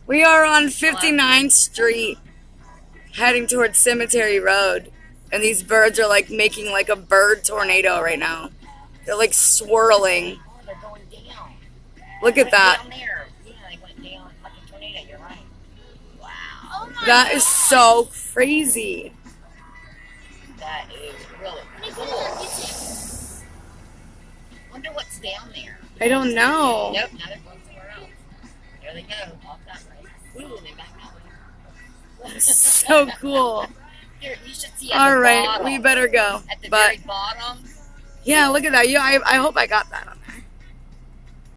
We are on 59th Street heading towards Cemetery Road. And these birds are like making like a bird tornado right now. They're like swirling. Oh, they're going down. Look at that. Down there. Yeah, they went down like a tornado. You're right. Wow. Oh my That God. is so crazy. That is really Let me put it cool. on YouTube. Wonder what's down there. I don't know. Nope, now they're going somewhere else. There they go, off that way. Ooh, they back that way. So cool. Here, you should see at All the right, bottom. we better go. At the But very bottom. yeah, look at that. Yeah, I hope I got that on